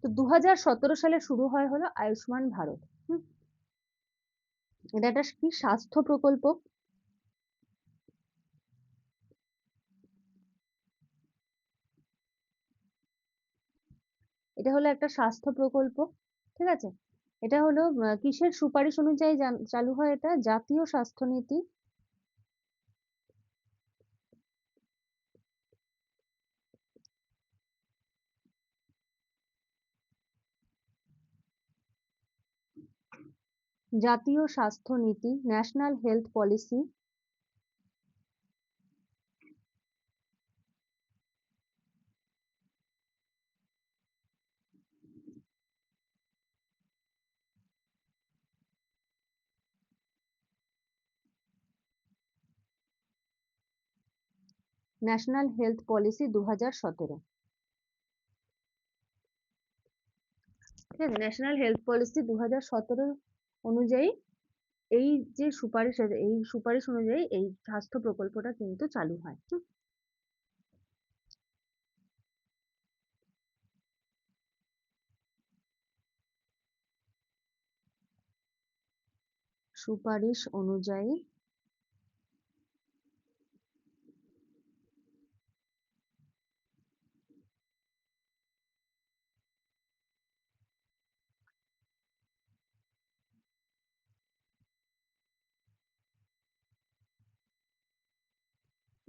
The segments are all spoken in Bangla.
তো 2017 সালে শুরু হলো আয়ুষ্মান ভারত। এটা একটা কি স্বাস্থ্য প্রকল্প। এটা হলো একটা স্বাস্থ্য প্রকল্প, ঠিক আছে? এটা হলো কিসের সুপারিশ অনুযায়ী চালু হয় এটা? জাতীয় স্বাস্থ্য নীতি, জাতীয় স্বাস্থ্য নীতি, national health policy. National health policy 2017। ঠিক আছে, ন্যাশনাল হেলথ পলিসি 2017 অনুযায়ী এই যে সুপারিশ আছে, এই সুপারিশ অনুযায়ী এই স্বাস্থ্য প্রকল্পটা কিন্তু চালু হয়। সুপারিশ অনুযায়ী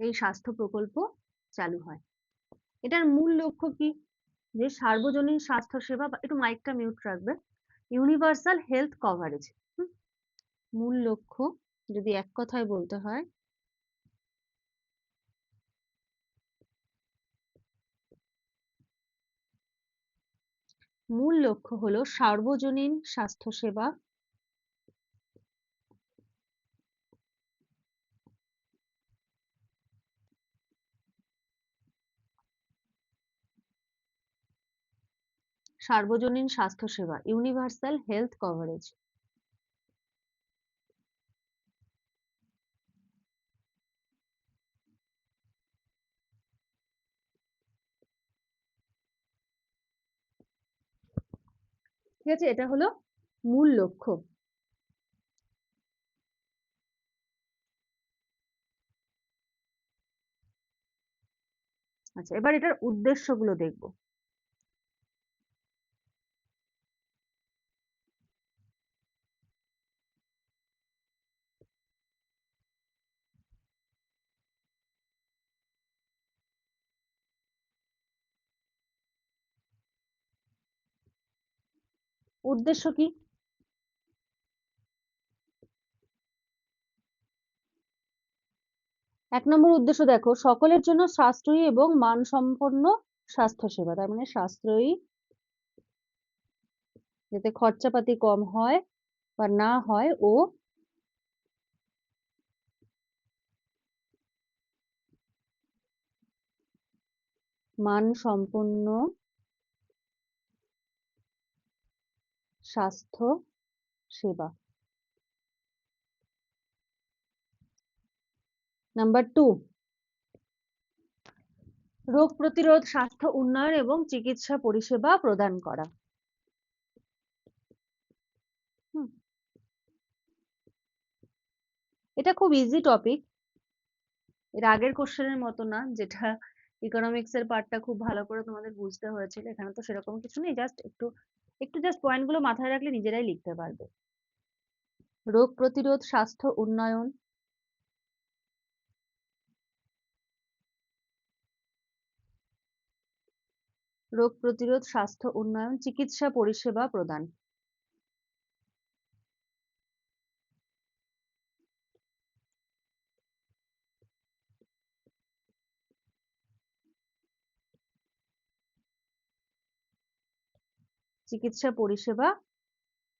এই স্বাস্থ্য প্রকল্প চালু হয়। এটার মূল লক্ষ্য কি? যে সার্বজনীন স্বাস্থ্য সেবা, একটু মাইকটা মিউট রাখবে, ইউনিভার্সাল হেলথ কভারেজ। মূল লক্ষ্য যদি এক কথায় বলতে হয়, মূল লক্ষ্য হলো সার্বজনীন স্বাস্থ্যসেবা সার্বজনীন স্বাস্থ্যসেবা, ইউনিভার্সাল হেলথ কভারেজ। ঠিক আছে, এটা হলো মূল লক্ষ্য। আচ্ছা, এবার এটার উদ্দেশ্যগুলো দেখব। উদ্দেশ্য কি? এক নম্বর উদ্দেশ্য দেখো, সকলের জন্য সাশ্রয়ী এবং মানসম্পন্ন স্বাস্থ্যসেবা। তার মানে সাশ্রয়ী, যাতে খরচাপাতি কম হয় বা না হয়, ও মানসম্পন্ন স্বাস্থ্য সেবা। নাম্বার 2, রোগ প্রতিরোধ, স্বাস্থ্য উন্নয়ন এবং চিকিৎসা পরিষেবা প্রদান করা। এটা খুব ইজি টপিক, এর আগের কোশ্চেনের মতো না, যেটা ইকোনমিক্স এর পার্টটা খুব ভালো করে তোমাদের বুঝতে হয়েছিল। এখানে তো সেরকম কিছু নেই, জাস্ট একটু একটু জাস্ট পয়েন্টগুলো মাথায় রাখলে নিজেরাই লিখতে পারবে। রোগ প্রতিরোধ, স্বাস্থ্য উন্নয়ন, রোগ প্রতিরোধ, স্বাস্থ্য উন্নয়ন, চিকিৎসা পরিষেবা প্রদান। চিকিৎসা পরিষেবা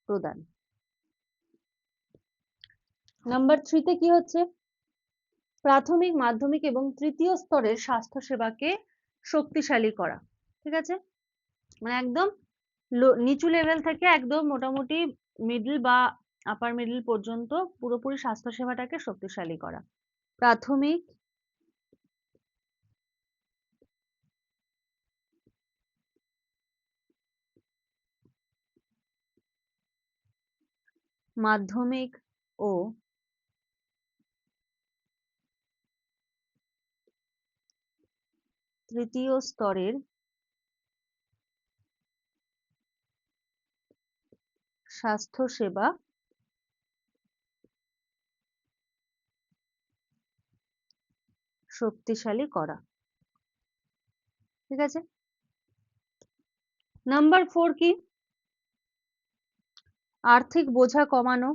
প্রদান। নাম্বার 3 তে কি হচ্ছে? প্রাথমিক, মাধ্যমিক এবং তৃতীয় স্তরের স্বাস্থ্য সেবাকে শক্তিশালী করা। ঠিক আছে, মানে একদম নিচু লেভেল থেকে একদম মোটামুটি মিডল বা আপার মিডল পর্যন্ত পুরোপুরি স্বাস্থ্য সেবাটাকে শক্তিশালী করা। প্রাথমিক, মাধ্যমিক ও তৃতীয় স্তরের স্বাস্থ্যসেবা শক্তিশালী করা। ঠিক আছে। নাম্বার 4 কি? আর্থিক বোঝা কমানো।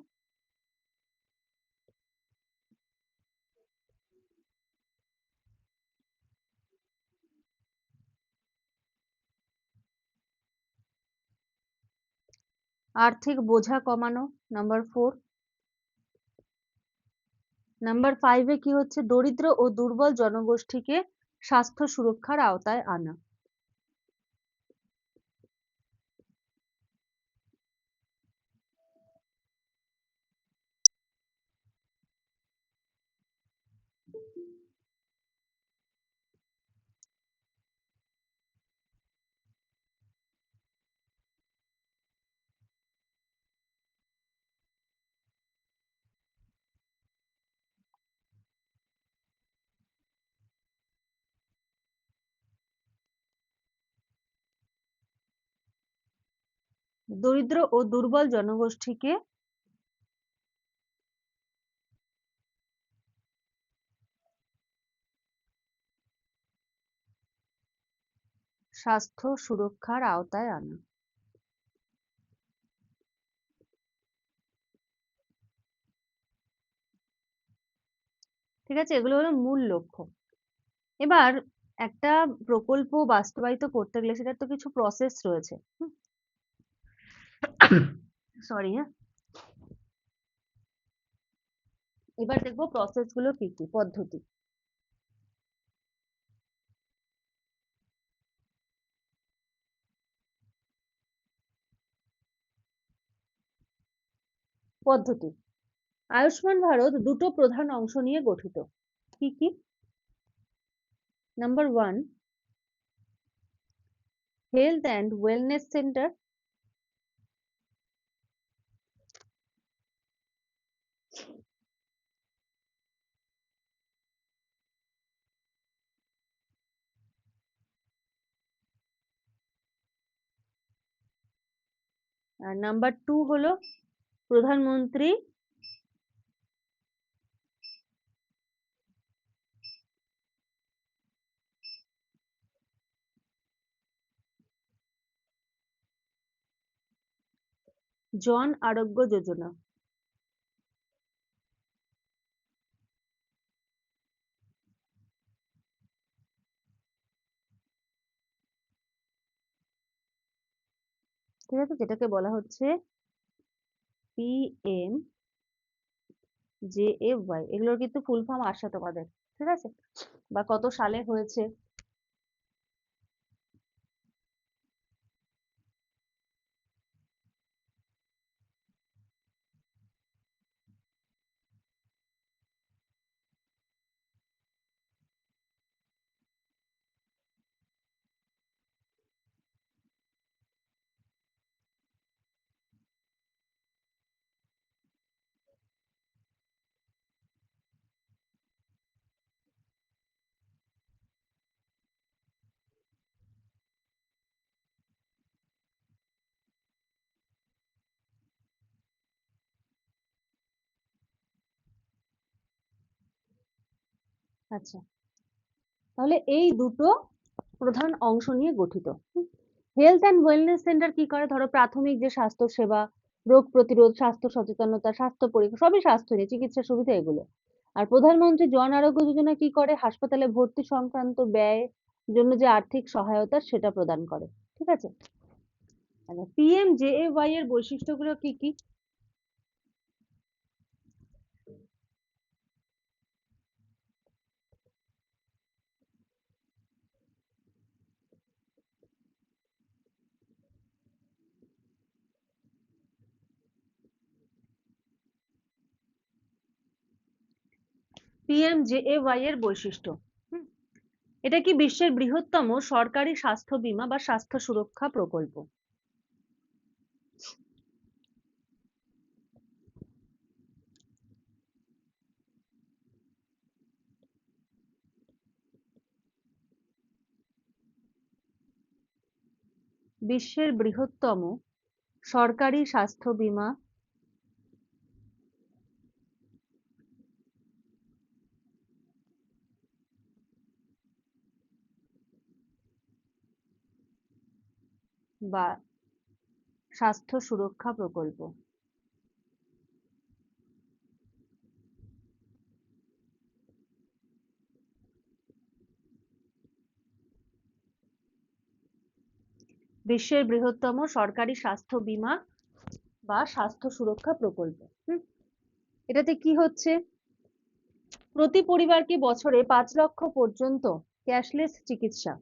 আর্থিক বোঝা কমানো, নাম্বার 4। নাম্বার 5 এ কি হচ্ছে? দরিদ্র ও দুর্বল জনগোষ্ঠীকে স্বাস্থ্য সুরক্ষার আওতায় আনা। দরিদ্র ও দুর্বল জনগোষ্ঠীকে স্বাস্থ্য সুরক্ষার আওতায় আনা। ঠিক আছে, এগুলো হলো মূল লক্ষ্য। এবার একটা প্রকল্প বাস্তবায়িত করতে গেলে সেটার তো কিছু প্রসেস রয়েছে। সরি, হ্যাঁ। এবার দেখবো প্রসেস গুলো কি কি, পদ্ধতি। পদ্ধতি। আয়ুষ্মান ভারত দুটো প্রধান অংশ নিয়ে গঠিত। কি কি? Number 1, health and wellness centre. আর নাম্বার 2 হলো প্রধানমন্ত্রী জন আরোগ্য যোজনা। ঠিক আছে, যেটাকে বলা হচ্ছে PMJAY। এগুলোর কিন্তু ফুল ফর্ম আসে তোমাদের, ঠিক আছে, বা কত সালে হয়েছে। আচ্ছা, তাহলে এই দুটো প্রধান অংশ নিয়ে গঠিত। হেলথ অ্যান্ড ওয়েলনেস সেন্টার কি করে? ধরো প্রাথমিক যে স্বাস্থ্য সেবা, রোগ প্রতিরোধ, স্বাস্থ্য সচেতনতা, স্বাস্থ্য পরীক্ষা, সবই স্বাস্থ্য নিয়ে, চিকিৎসা সুবিধা এগুলো। আর প্রধানমন্ত্রী জন আরোগ্য যোজনা কি করে? হাসপাতালে ভর্তি সংক্রান্ত ব্যয় জন্য যে আর্থিক সহায়তা সেটা প্রদান করে। ঠিক আছে। আচ্ছা, PMJAY এর বৈশিষ্ট্যগুলো কি কি? PMJAY এর বৈশিষ্ট্য। এটা কি বিশ্বের বৃহত্তম সরকারি স্বাস্থ্য বীমা বা স্বাস্থ্য সুরক্ষা প্রকল্প। বিশ্বের বৃহত্তম সরকারি স্বাস্থ্য বীমা বা স্বাস্থ্য সুরক্ষা প্রকল্প। বিশ্বের বৃহত্তম সরকারি স্বাস্থ্য বীমা বা স্বাস্থ্য সুরক্ষা প্রকল্প। এটাতে কি হচ্ছে, প্রতি পরিবারকে বছরে 5 লক্ষ পর্যন্ত ক্যাশলেস চিকিৎসা,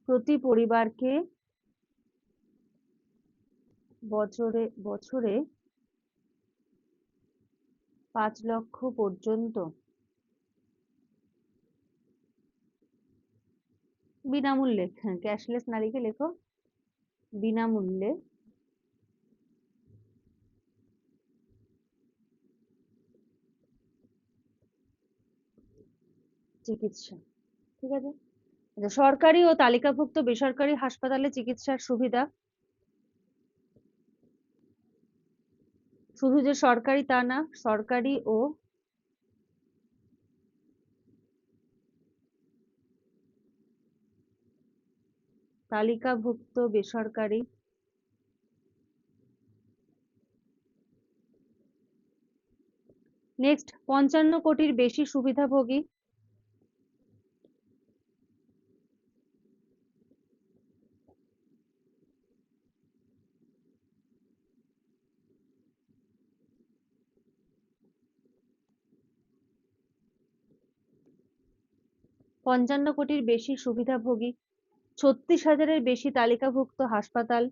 প্রতি পরিবারকে বছরে বছরে 5 লক্ষ পর্যন্ত বিনামূল্যে, ক্যাশলেস না লিখে লেখো বিনামূল্যে চিকিৎসা। ঠিক আছে, সরকারি ও তালিকাভুক্ত বেসরকারি হাসপাতালে চিকিৎসার সুবিধা, শুধু যে সরকারি তা না, সরকারি ও তালিকাভুক্ত বেসরকারি নেক্সট 55 কোটির বেশি সুবিধাভোগী, পঞ্চান্ন কোটির বেশি সুবিধাভোগী, 36,000-এর বেশি তালিকাভুক্ত হাসপাতাল,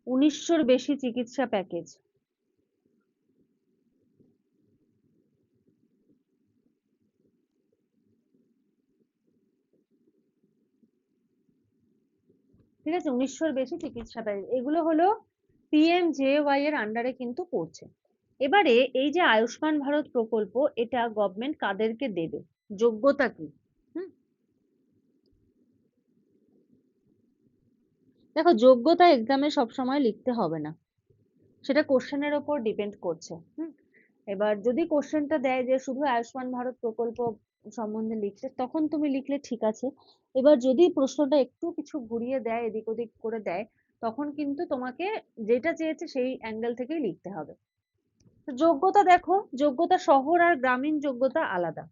উনিশশোর বেশি চিকিৎসা প্যাকেজ। ঠিক আছে, 1900-র বেশি চিকিৎসা প্যাকেজ, এগুলো হলো PMJY এর আন্ডারে কিন্তু পড়ছে। এবারে এই যে আয়ুষ্মান ভারত প্রকল্প, এটা গভর্নমেন্ট কাদেরকে দেবে, যোগ্যতা কি? দেখো, যোগ্যতা এক্সামে সবসময় লিখতে হবে না, সেটা কোশ্চেনের ওপর ডিপেন্ড করছে। এবার যদি কোশ্চেনটা দেয় যে শুধু আয়ুষ্মান ভারত প্রকল্প সম্বন্ধে লিখতে, তখন তুমি লিখলে ঠিক আছে। এবার যদি প্রশ্নটা একটু কিছু ঘুরিয়ে দেয়, এদিক ওদিক করে দেয়, তখন কিন্তু তোমাকে যেটা চেয়েছে সেই অ্যাঙ্গেল থেকেই লিখতে হবে। তো যোগ্যতা দেখো, যোগ্যতা শহর আর গ্রামীণ যোগ্যতা আলাদা।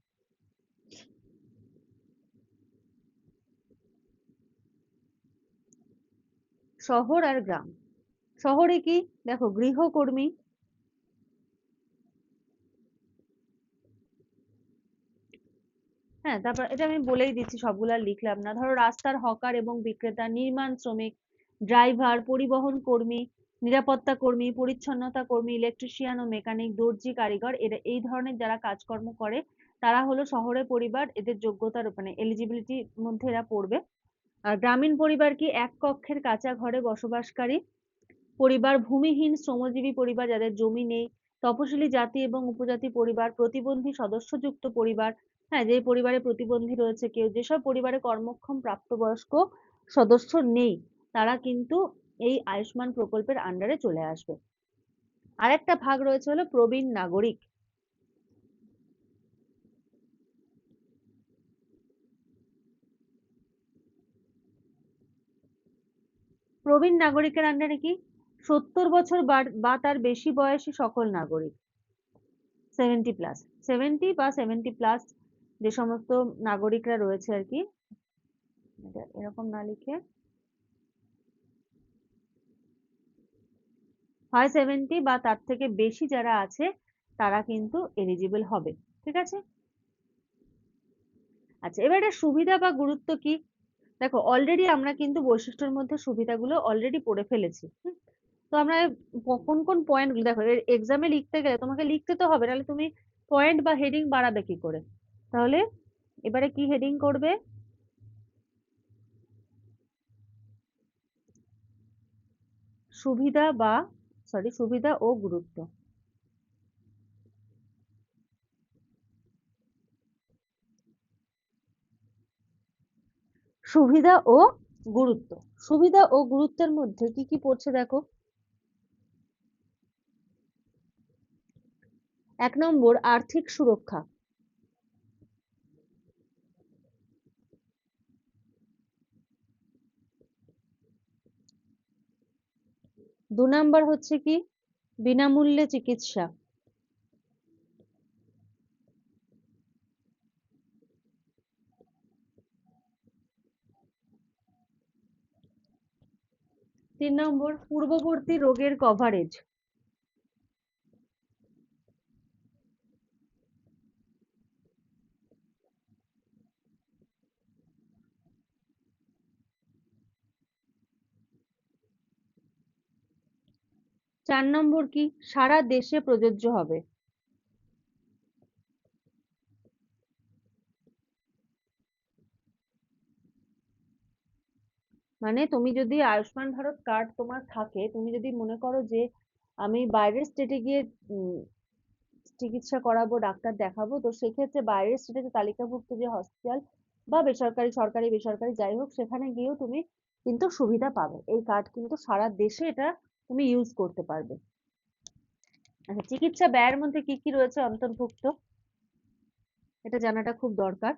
শহর আর গ্রাম, শহরে কি দেখো, গৃহকর্মী, হ্যাঁ, তারপর এটা আমি বলেই দিচ্ছি, সবগুলা লিখলাম না। ধরো রাস্তার হকার এবং বিক্রেতা, নির্মাণ শ্রমিক, ড্রাইভার, পরিবহন কর্মী, নিরাপত্তা কর্মী, পরিচ্ছন্নতা কর্মী, ইলেকট্রিশিয়ান ও মেকানিক, দর্জি, কারিগর, এরা এই ধরনের যারা কাজকর্ম করে, তারা হলো শহরের পরিবার, এদের যোগ্যতার মানে এলিজিবিলিটির মধ্যে এরা পড়বে। আর গ্রামীণ পরিবার কি, এক কক্ষের কাঁচা ঘরে বসবাসকারী পরিবার, ভূমিহীন শ্রমজীবী পরিবার যাদের জমি নেই, তপশিলি জাতি এবং উপজাতি পরিবার, প্রতিবন্ধী সদস্যযুক্ত পরিবার, হ্যাঁ, যে পরিবারে প্রতিবন্ধী রয়েছে কেউ, যেসব পরিবারে কর্মক্ষম প্রাপ্তবয়স্ক সদস্য নেই, তারা কিন্তু এই আয়ুষ্মান প্রকল্পের আন্ডারে চলে আসবে। আরেকটা ভাগ রয়েছে হলো প্রবীণ নাগরিক। প্রবীণ নাগরিকের আন্ডারে কি, 70 বছর বা তার বেশি বয়সী সকল নাগরিক, 70+, 70 বা 70+ যে সমস্ত নাগরিকরা রয়েছে আর কি, এরকম না লিখে হয় 70 বা তার থেকে বেশি যারা আছে, তারা কিন্তু এলিজিবল হবে। ঠিক আছে, আচ্ছা, এবার এটা সুবিধা বা গুরুত্ব কি? দেখো, অলরেডি আমরা কিন্তু বৈশিষ্ট্যের মধ্যে সুবিধাগুলো অলরেডি পড়ে ফেলেছি। তো আমরা কোন কোন পয়েন্ট গুলো, দেখো এক্সামে লিখতে গেলে তোমাকে লিখতে তো হবে, নাহলে তুমি পয়েন্ট বা হেডিং বাড়াবে কি করে? তাহলে এবারে কি হেডিং করবে, সুবিধা ও গুরুত্ব। সুবিধা ও গুরুত্ব। সুবিধা ও গুরুত্বের মধ্যে কি কি পড়ছে দেখো। 1 নম্বর আর্থিক সুরক্ষা। 2 নম্বর হচ্ছে কি বিনামূল্যে চিকিৎসা। 3 নম্বর পূর্ববর্তী রোগের কভারেজ। 4 নম্বর কি সারা দেশে প্রযোজ্য হবে। মানে তুমি যদি আয়ুষ্মান ভারত কার্ড তোমার থাকে, তুমি যদি মনে করো যে আমি বাইরের স্টেটে গিয়ে চিকিৎসা করাবো, ডাক্তার দেখাবো, তো সেক্ষেত্রে বাইরের স্টেটে তালিকাভুক্ত যে হসপিটাল বা বেসরকারি, সরকারি বেসরকারি যাই হোক, সেখানে গিয়েও তুমি কিন্তু সুবিধা পাবে। এই কার্ড কিন্তু সারা দেশে এটা তুমি ইউজ করতে পারবে। আচ্ছা, চিকিৎসা ব্যয়ের মধ্যে কি কি রয়েছে অন্তর্ভুক্ত, এটা জানাটা খুব দরকার।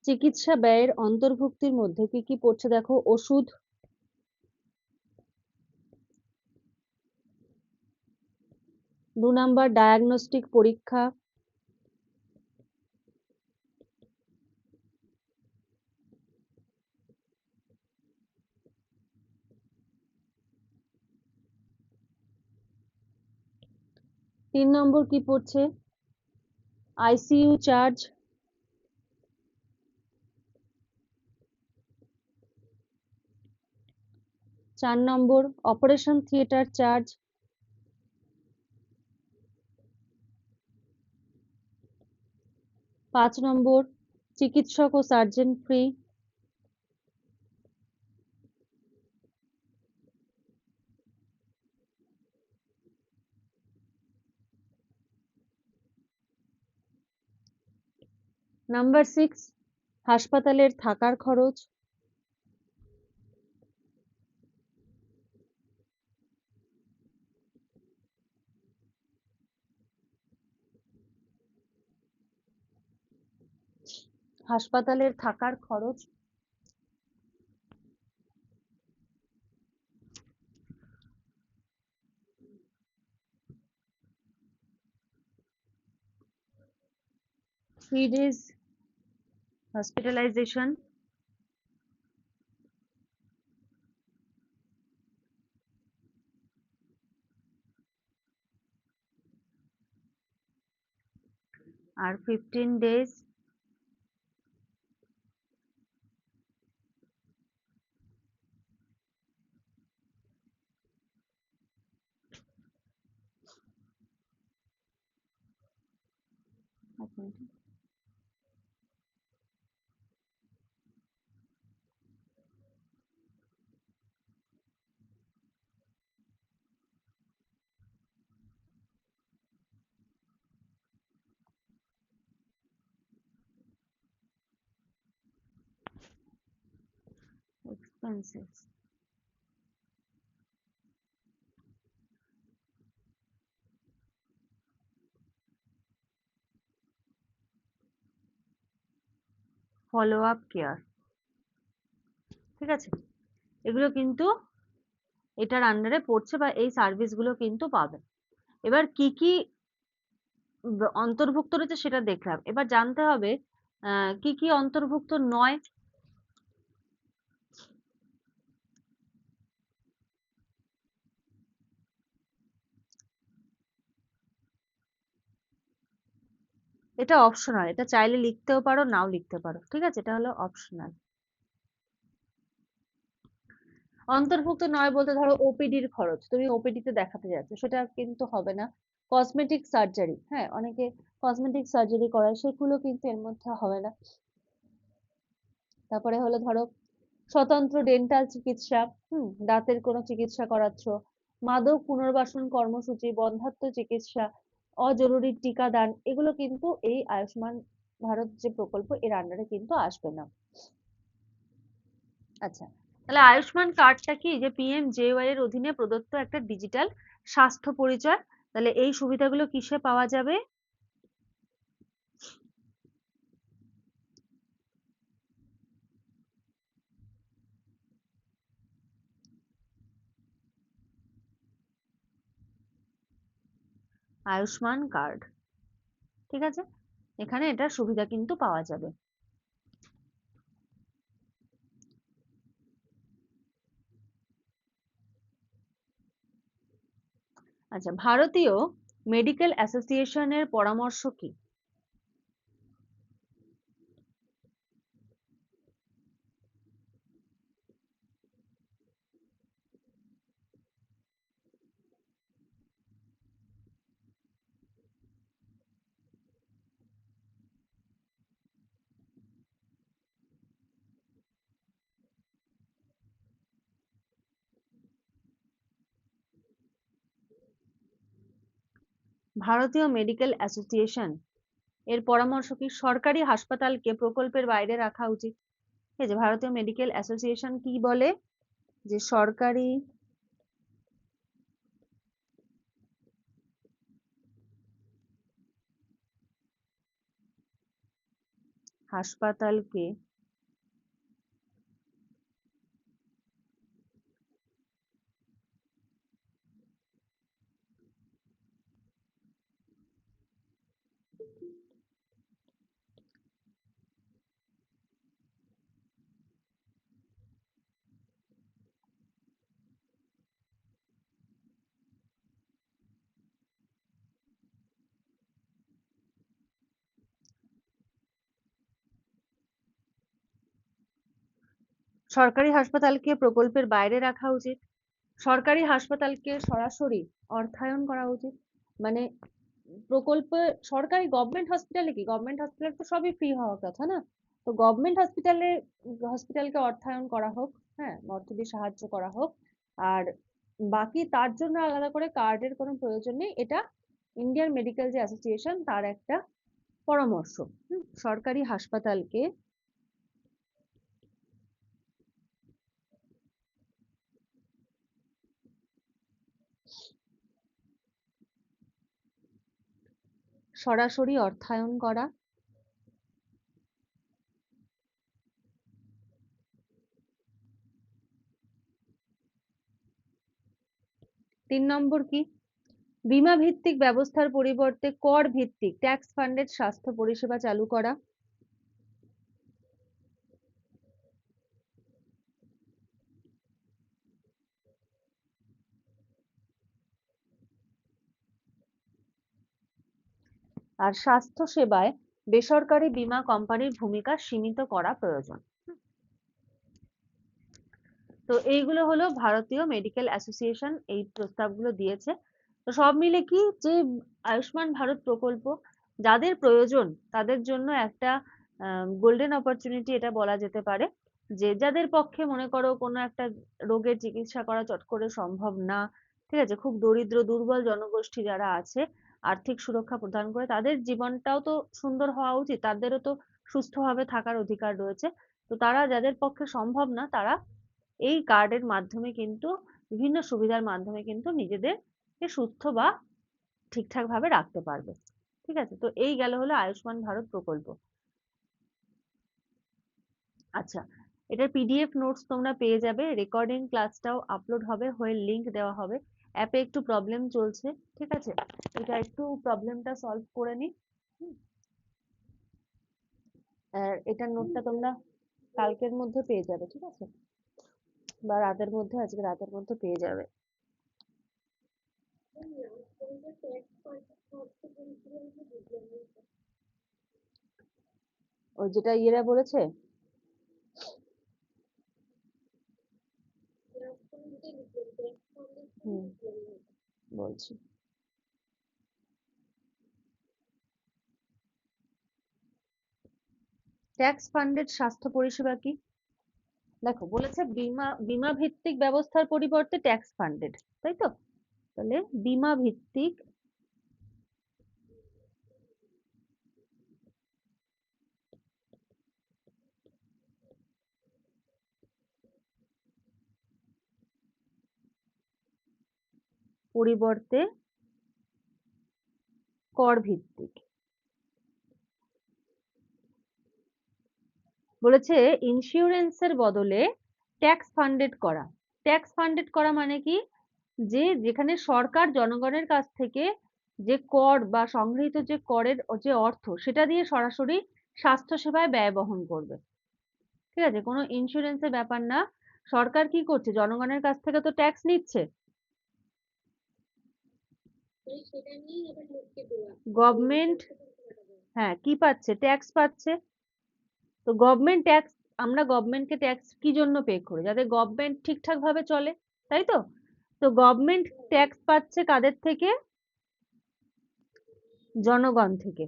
চিকিৎসা ব্যয়ের অন্তর্ভুক্তির মধ্যে কি কি পড়ছে দেখো। ওষুধ, 2 নাম্বার ডায়াগনস্টিক পরীক্ষা, 3 নম্বর কি পড়ছে আইসিইউ চার্জ, 4 নম্বর অপারেশন থিয়েটার চার্জ, 5 নম্বর চিকিৎসক ও সার্জন ফি, 6 হাসপাতালের থাকার খরচ, 3 days hospitalization, আর 15 days expenses, follow up care। ঠিক আছে, এগুলো কিন্তু এটার আন্ডারে পড়ছে বা এই সার্ভিস গুলো কিন্তু পাবে। এবার কি কি অন্তর্ভুক্ত রয়েছে সেটা দেখলাম, এবার জানতে হবে কি কি অন্তর্ভুক্ত নয়। এটা অপশনাল, এটা চাইলে লিখতেও পারো নাও লিখতে পারো, ঠিক আছে, এটা হলো অপশনাল। অন্তর্ভুক্ত নয় বলতে ধরো ওপিডির খরচ, তুমি ওপিডি তে দেখাতে যাচ্ছ, সেটা কিন্তু হবে না। কসমেটিক সার্জারি, হ্যাঁ, অনেকে কসমেটিক সার্জারি করায়, সেগুলো কিন্তু এর মধ্যে হবে না। তারপরে হলো ধরো স্বতন্ত্র ডেন্টাল চিকিৎসা, দাঁতের কোনো চিকিৎসা করাচ্ছ, মাদক পুনর্বাসন কর্মসূচি, বন্ধ্যাত্ব চিকিৎসা, অজরুরি টিকাদান, এগুলো কিন্তু এই আয়ুষ্মান ভারত যে প্রকল্প এর আন্ডারে কিন্তু আসবে না। আচ্ছা, তাহলে আয়ুষ্মান কার্ডটা কি, যে পিএমজেওয়াই এর অধীনে প্রদত্ত একটা ডিজিটাল স্বাস্থ্য পরিচয়। তাহলে এই সুবিধাগুলো কিসে পাওয়া যাবে? আয়ুষ্মান কার্ড, ঠিক আছে, এখানে এটার সুবিধা কিন্তু পাওয়া যাবে। আচ্ছা, ভারতীয় মেডিকেল অ্যাসোসিয়েশনের পরামর্শ কি? ভারতীয় মেডিকেল অ্যাসোসিয়েশন এর পরামর্শ কি? সরকারি হাসপাতালকে প্রকল্পের বাইরে রাখা উচিত। ঠিক আছে, ভারতীয় মেডিকেল অ্যাসোসিয়েশন কি বলে? যে সরকারি হাসপাতালকে সরকারি হাসপাতালকে প্রকল্পের বাইরে রাখা উচিত। সরকারি হাসপাতালকে সরাসরি অর্থায়ন করা উচিত। মানে প্রকল্প, সরকারি গভর্নমেন্ট হসপিটালে কি, গভর্নমেন্ট হসপিটাল তো সবই ফ্রি হওয়ার কথা না? তো গভর্নমেন্ট হসপিটালকে অর্থায়ন করা হোক, হ্যাঁ, অর্থ দিয়ে সাহায্য করা হোক। আর বাকি তার জন্য আলাদা করে কার্ডের কোনো প্রয়োজন নেই, এটা ইন্ডিয়ান মেডিকেল যে অ্যাসোসিয়েশন তার একটা পরামর্শ। সরকারি হাসপাতালকে সরাসরি অর্থায়ন করা। 3 নম্বর কি? বীমা ভিত্তিক ব্যবস্থার পরিবর্তে কর ভিত্তিক ট্যাক্স ফান্ডেড স্বাস্থ্য পরিষেবা চালু করা। আর স্বাস্থ্য সেবায় বেসরকারি বীমা কোম্পানির ভূমিকা সীমিত করা প্রয়োজন। তো এইগুলো হলো ভারতীয় মেডিকেল অ্যাসোসিয়েশন এই প্রস্তাবগুলো দিয়েছে। তো সব মিলে কি, যে আয়ুষ্মান ভারত প্রকল্প যাদের প্রয়োজন তাদের জন্য একটা গোল্ডেন অপরচুনিটি এটা বলা যেতে পারে। যে যাদের পক্ষে মনে করো কোনো একটা রোগের চিকিৎসা করা চট করে সম্ভব না, ঠিক আছে, খুব দরিদ্র দুর্বল জনগোষ্ঠী যারা আছে, আর্থিক সুরক্ষা প্রদান করে, তাদের জীবনটাও তো সুন্দর হওয়া উচিত, তাদেরও তো সুস্থভাবে থাকার অধিকার রয়েছে। তো তারা, যাদের পক্ষে সম্ভব না, তারা এই কার্ডের মাধ্যমে কিন্তু, বিভিন্ন সুবিধার মাধ্যমে কিন্তু নিজেদেরকে সুস্থ বা ঠিকঠাক ভাবে রাখতে পারবে। ঠিক আছে, তো এই গেল হলো আয়ুষ্মান ভারত প্রকল্প। আচ্ছা, এটার পিডিএফ নোটস তোমরা পেয়ে যাবে, রেকর্ডিং ক্লাসটাও আপলোড হবে, হয়ে লিংক দেওয়া হবে। অ্যাপে একটু প্রবলেম চলছে, ঠিক আছে, এটা একটু প্রবলেমটা সলভ করে নি। এটার নোটটা তোমরা কালকের মধ্যে পেয়ে যাবে, ঠিক আছে, বা রাতের মধ্যে, আজকে রাতের মধ্যে পেয়ে যাবে। ওই যেটা ইয়েরা বলেছে, বলছি ট্যাক্স ফান্ডেড স্বাস্থ্য পরিষেবা কি? দেখো বলেছে বীমা ভিত্তিক ব্যবস্থার পরিবর্তে ট্যাক্স ফান্ডেড, তাই তো? তাহলে বীমা ভিত্তিক পরিবর্তে কর ভিত্তিক। বলেছে ইন্স্যুরেন্সের বদলে ট্যাক্স ফান্ডেড করা। ট্যাক্স ফান্ডেড করা মানে কি, যে যেখানে সরকার জনগণের কাছ থেকে যে কর বা সংগৃহীত যে করের যে অর্থ সেটা দিয়ে সরাসরি স্বাস্থ্য সেবায় ব্যয় বহন করবে। ঠিক আছে, কোনো ইন্স্যুরেন্সের ব্যাপার না। সরকার কি করছে, জনগণের কাছ থেকে তো ট্যাক্স নিচ্ছে, গভর্নমেন্ট হ্যাঁ কি পাচ্ছে, ট্যাক্স পাচ্ছে। তো গভর্নমেন্ট ট্যাক্স, আমরা গভর্নমেন্টকে ট্যাক্স কি জন্য পে করি, যাতে গভর্নমেন্ট ঠিকঠাক ভাবে চলে, তাই তো? তো গভর্নমেন্ট ট্যাক্স পাচ্ছে কাদের থেকে, জনগণ থেকে।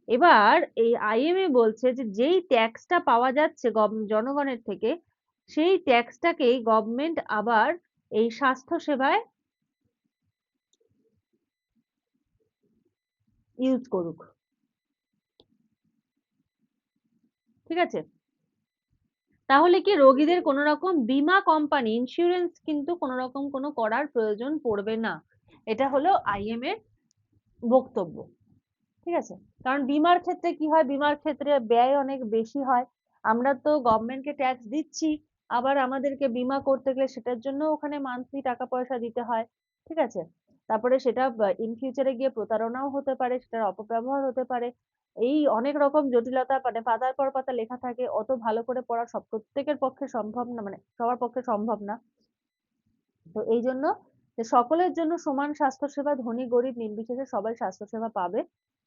এবার এই আইএমএ বলছে যে যেই ট্যাক্সটা পাওয়া যাচ্ছে জনগণের থেকে, সেই ট্যাক্সটাকেই গভর্নমেন্ট আবার এই স্বাস্থ্য সেবায় ইউজ করুক। ঠিক আছে, তাহলে কি রোগীদের কোনো রকম বীমা কোম্পানি ইন্স্যুরেন্স কিন্তু কোনো রকম কোনো করার প্রয়োজন পড়বে না। এটা হলো আইএমএ বক্তব্য। ঠিক আছে, কারণ বীমার ক্ষেত্রে কি হয়, বীমার ক্ষেত্রে ব্যয় অনেক বেশি হয়। আমরা তো গভর্নমেন্টকে ট্যাক্স দিচ্ছি, আবার আমাদেরকে বীমা করতে গেলে সেটার জন্য ওখানে মান্থলি টাকা পয়সা দিতে হয়। ঠিক আছে, তারপরে সেটা ইন ফিউচারে গিয়ে প্রতারণাও হতে পারে, সেটার অপব্যবহার হতে পারে। এই অনেক রকম জটিলতা, মানে পাতার পর পাতা লেখা থাকে, অত ভালো করে পড়া সব প্রত্যেকের পক্ষে সম্ভব না, মানে সবার পক্ষে সম্ভব না। তো এই জন্য যে সকলের জন্য সমান স্বাস্থ্যসেবা, ধনী গরিব নির্বিশেষে সবাই স্বাস্থ্যসেবা পাবে।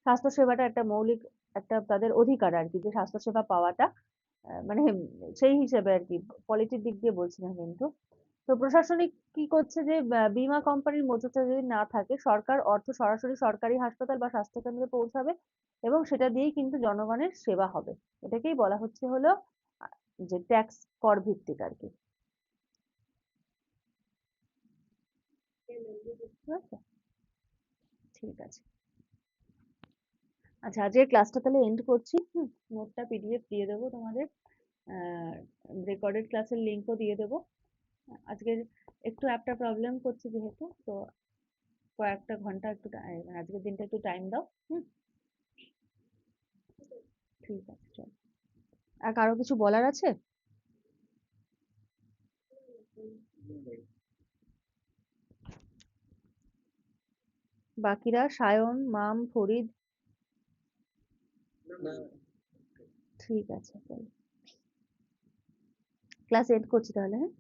স্বাস্থ্যসেবাটা একটা মৌলিক, একটা তাদের অধিকার আর কি, যে স্বাস্থ্যসেবা পাওয়াটা। মানে সেই হিসেবে আর কি, পলিটির দিক দিয়ে বলছি না কিন্তু। তো প্রশাসনিক কি করছে, যে বীমা কোম্পানির মধ্যস্থতা যদি না থাকে, সরকার অর্থ সরাসরি সরকারি হাসপাতাল বা স্বাস্থ্যকেন্দ্রে পৌঁছাবে এবং সেটা দিয়েই কিন্তু জনগণের সেবা হবে। এটাকেই বলা হচ্ছে হলো যে ট্যাক্স, কর ভিত্তিক আর কি। ঠিক আছে, ঠিক আছে। আচ্ছা, আজকের ক্লাসটা তাহলে এন্ড করছি। নোটটা পিডিএফ দিয়ে দেবো তোমাদের, রেকর্ডেড ক্লাসের লিঙ্কও দিয়ে দেবো। আজকের একটু একটা প্রবলেম করছে যেহেতু, তো কয়েকটা ঘন্টা একটু আজকের দিনটা একটু টাইম দাও। ঠিক আছে, চলো। আর কারো কিছু বলার আছে? বাকিরা, সায়ন, মাম, ফরিদ? ঠিক আছে, ক্লাস এন্ড করছি তাহলে, হ্যাঁ।